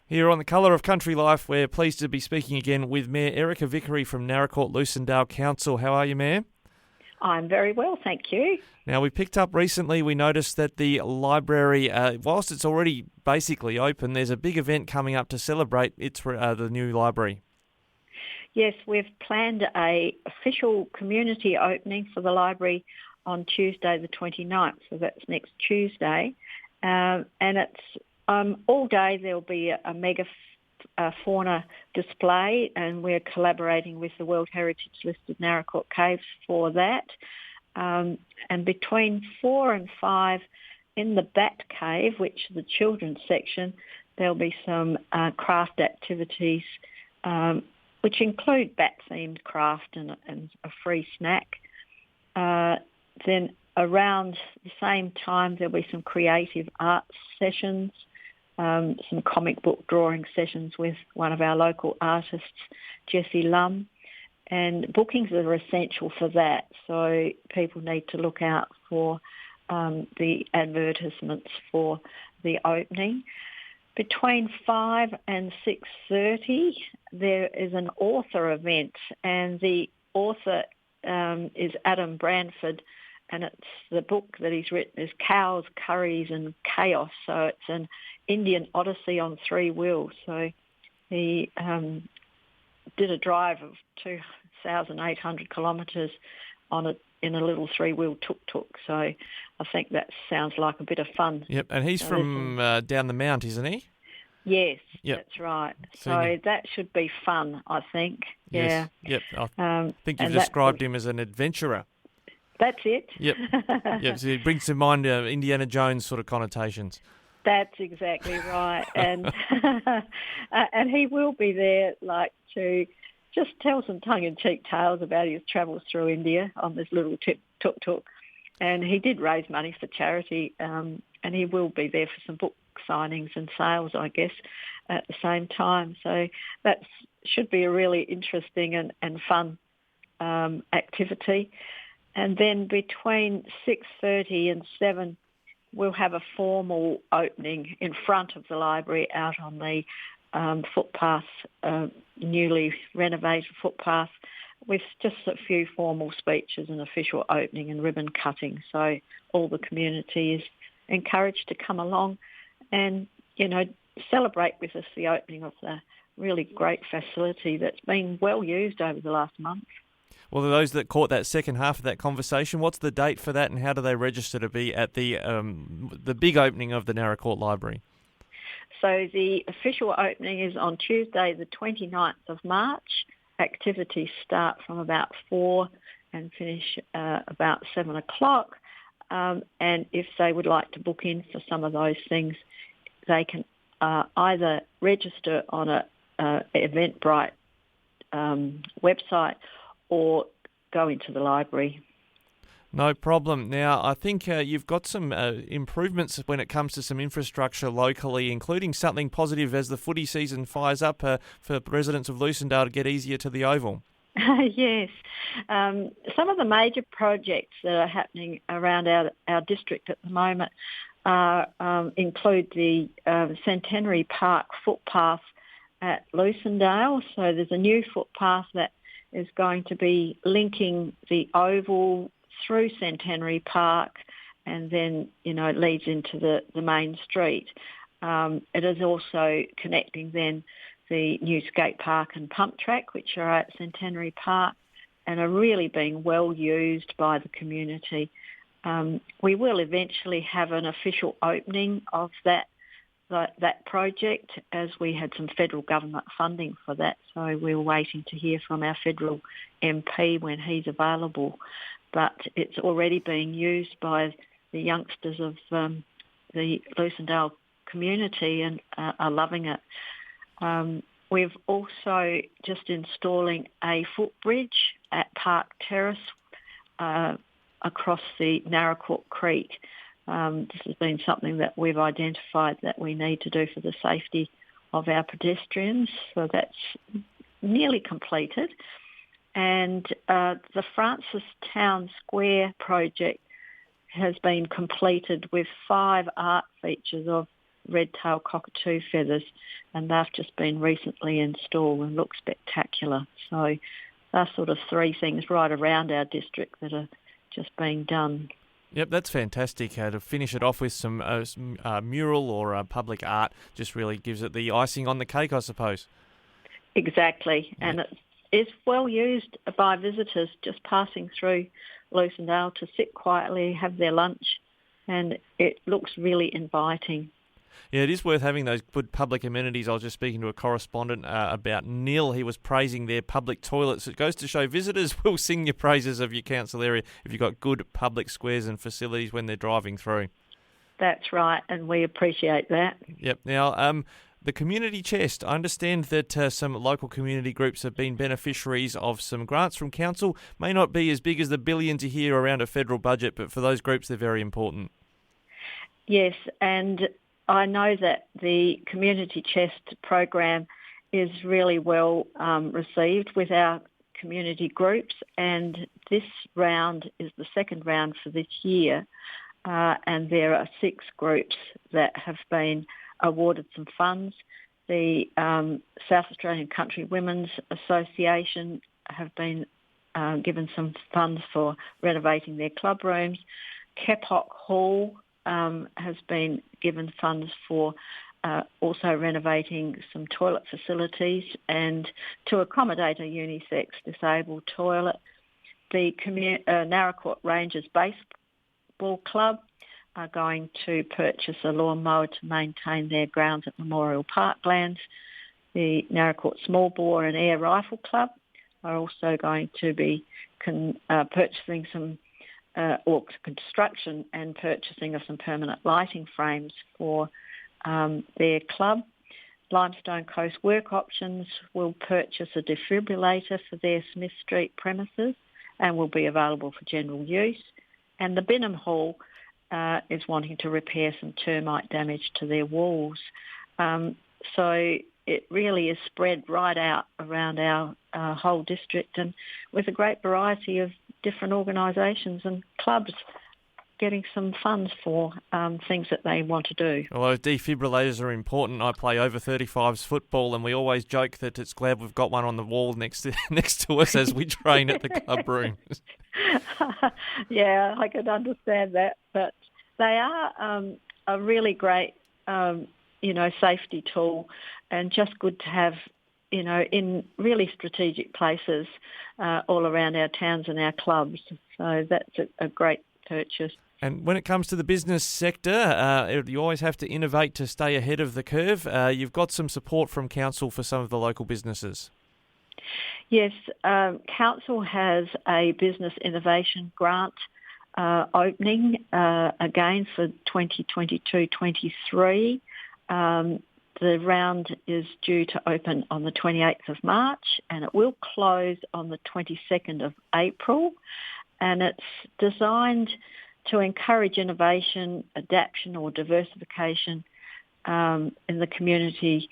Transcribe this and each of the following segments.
Here on The Colour of Country Life, we're pleased to be speaking again with Mayor Erika Vickery from Naracoorte Lucindale Council. How are you, Mayor? I'm very well, thank you. Now, we picked up recently, we noticed that the library, whilst it's already basically open, there's a big event coming up to celebrate the new library. Yes, we've planned a official community opening for the library on Tuesday the 29th, so that's next Tuesday. And it's all day there'll be a mega fauna display, and we're collaborating with the World Heritage listed Naracoorte Caves for that. And between 4 and 5 in the Bat Cave, which is the children's section, there'll be some craft activities, which include bat-themed craft and a free snack. Then around the same time, there'll be some creative arts sessions, some comic book drawing sessions with one of our local artists, Jessie Lum. And bookings are essential for that, so people need to look out for the advertisements for the opening. Between 5 and 6:30, there is an author event, and the author is Adam Branford, and it's the book that he's written is Cows, Curries and Chaos. So it's an Indian Odyssey on 3 wheels. So he did a drive of 2,800 kilometres in a little 3-wheel tuk-tuk. So I think that sounds like a bit of fun. Yep, and he's from down the mount, isn't he? Yes, yep. That's right. So that should be fun, I think. Yes. Yeah. Yep. I think you've described him as an adventurer. That's it. Yep. Yep. So it brings to mind Indiana Jones sort of connotations. That's exactly right. And and he will be there to just tell some tongue-in-cheek tales about his travels through India on this little tuk-tuk. And he did raise money for charity, and he will be there for some book signings and sales, I guess, at the same time. So that should be a really interesting and fun activity. And then between 6:30 and 7, we'll have a formal opening in front of the library out on the footpath, newly renovated footpath, with just a few formal speeches and official opening and ribbon cutting. So all the community is encouraged to come along and, celebrate with us the opening of the really great facility that's been well used over the last month. Well, for those that caught that second half of that conversation, what's the date for that and how do they register to be at the big opening of the Naracoorte Library? So the official opening is on Tuesday the 29th of March. Activities start from about 4 and finish about 7 o'clock. And if they would like to book in for some of those things, they can either register on a Eventbrite website or go into the library. No problem. Now, I think you've got some improvements when it comes to some infrastructure locally, including something positive as the footy season fires up for residents of Lucindale to get easier to the Oval. Yes. Some of the major projects that are happening around our district at the moment include the Centenary Park footpath at Lucindale. So there's a new footpath that is going to be linking the Oval through Centenary Park and then, it leads into the main street. It is also connecting then the new skate park and pump track, which are at Centenary Park and are really being well used by the community. We will eventually have an official opening of that project, as we had some federal government funding for that. So we're waiting to hear from our federal MP when he's available. But it's already being used by the youngsters of the Lucindale community and are loving it. We've also just installing a footbridge at Park Terrace across the Naracoorte Creek. This has been something that we've identified that we need to do for the safety of our pedestrians. So that's nearly completed. And the Francis Town Square project has been completed with 5 art features of red-tailed cockatoo feathers, and they've just been recently installed and look spectacular. So they're sort of three things right around our district that are just being done. Yep, that's fantastic. To finish it off with some mural or public art just really gives it the icing on the cake, I suppose. Exactly, and it is well used by visitors just passing through Lucindale to sit quietly, have their lunch, and it looks really inviting. Yeah, it is worth having those good public amenities. I was just speaking to a correspondent about Neil. He was praising their public toilets. It goes to show visitors will sing your praises of your council area if you've got good public squares and facilities when they're driving through. That's right, and we appreciate that. Yep. Now, the community chest. I understand that some local community groups have been beneficiaries of some grants from council. May not be as big as the billions you hear around a federal budget, but for those groups, they're very important. Yes, and I know that the Community Chest program is really well received with our community groups, and this round is the second round for this year, and there are 6 groups that have been awarded some funds. The South Australian Country Women's Association have been given some funds for renovating their club rooms. Kepock Hall has been given funds for also renovating some toilet facilities and to accommodate a unisex disabled toilet. The Naracoorte Rangers Baseball Club are going to purchase a lawnmower to maintain their grounds at Memorial Parklands. The Naracoorte Small Bore and Air Rifle Club are also going to be purchasing some or construction and purchasing of some permanent lighting frames for their club. Limestone Coast Work Options will purchase a defibrillator for their Smith Street premises and will be available for general use. And the Binham Hall is wanting to repair some termite damage to their walls. So it really is spread right out around our whole district, and with a great variety of different organisations and clubs getting some funds for things that they want to do. Although defibrillators are important, I play over 35s football, and we always joke that it's glad we've got one on the wall next to us as we train at the club rooms. Yeah, I can understand that, but they are a really great, safety tool, and just good to have, in really strategic places all around our towns and our clubs. So that's a great purchase. And when it comes to the business sector, you always have to innovate to stay ahead of the curve. You've got some support from council for some of the local businesses. Yes, council has a business innovation grant opening again for 2022-23. The round is due to open on the 28th of March, and it will close on the 22nd of April. And it's designed to encourage innovation, adaptation or diversification in the community.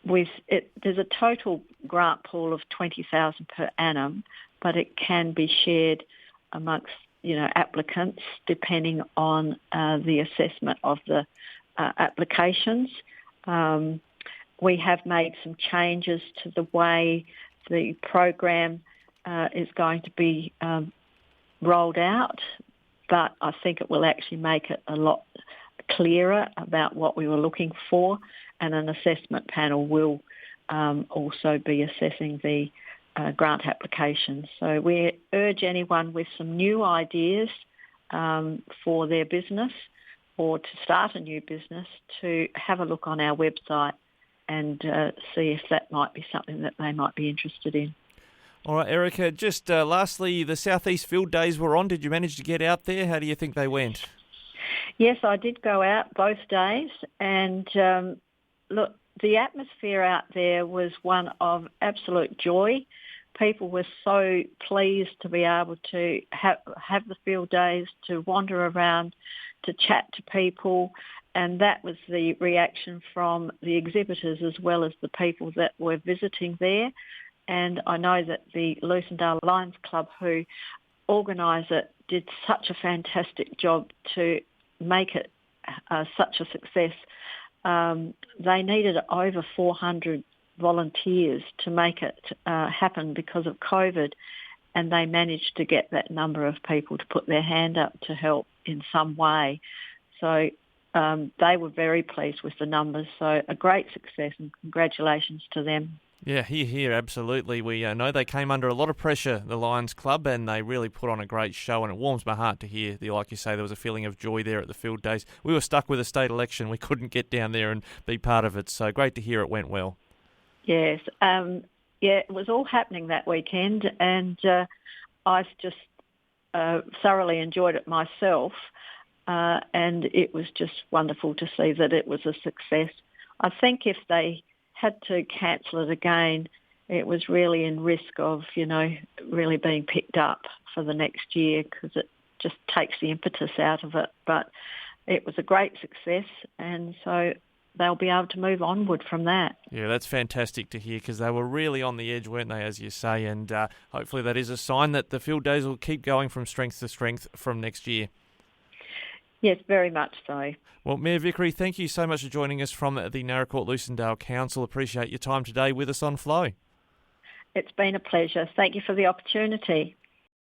There's a total grant pool of $20,000 per annum, but it can be shared amongst applicants depending on the assessment of the applications. We have made some changes to the way the program is going to be rolled out, but I think it will actually make it a lot clearer about what we were looking for, and an assessment panel will also be assessing the grant applications. So we urge anyone with some new ideas for their business or to start a new business to have a look on our website and see if that might be something that they might be interested in. All right, Erika, just lastly, the Southeast Field Days were on. Did you manage to get out there? How do you think they went? Yes, I did go out both days, and look, the atmosphere out there was one of absolute joy. People were so pleased to be able to have the field days, to wander around, to chat to people, and that was the reaction from the exhibitors as well as the people that were visiting there. And I know that the Lucindale Lions Club, who organise it, did such a fantastic job to make it such a success they needed over 400 volunteers to make it happen because of COVID, and they managed to get that number of people to put their hand up to help in some way. So they were very pleased with the numbers. So a great success, and congratulations to them. Yeah, here, absolutely. We know they came under a lot of pressure, the Lions Club, and they really put on a great show, and it warms my heart to hear, like you say, there was a feeling of joy there at the field days. We were stuck with a state election. We couldn't get down there and be part of it, so great to hear it went well. Yes, it was all happening that weekend, and I've just thoroughly enjoyed it myself, and it was just wonderful to see that it was a success. I think if they had to cancel it again, it was really in risk of, really being picked up for the next year, because it just takes the impetus out of it. But it was a great success, and so they'll be able to move onward from that. Yeah, that's fantastic to hear, because they were really on the edge, weren't they, as you say, and hopefully that is a sign that the field days will keep going from strength to strength from next year. Yes, very much so. Well, Mayor Vickery, thank you so much for joining us from the Naracoorte-Lucindale Council. Appreciate your time today with us on Flow. It's been a pleasure. Thank you for the opportunity.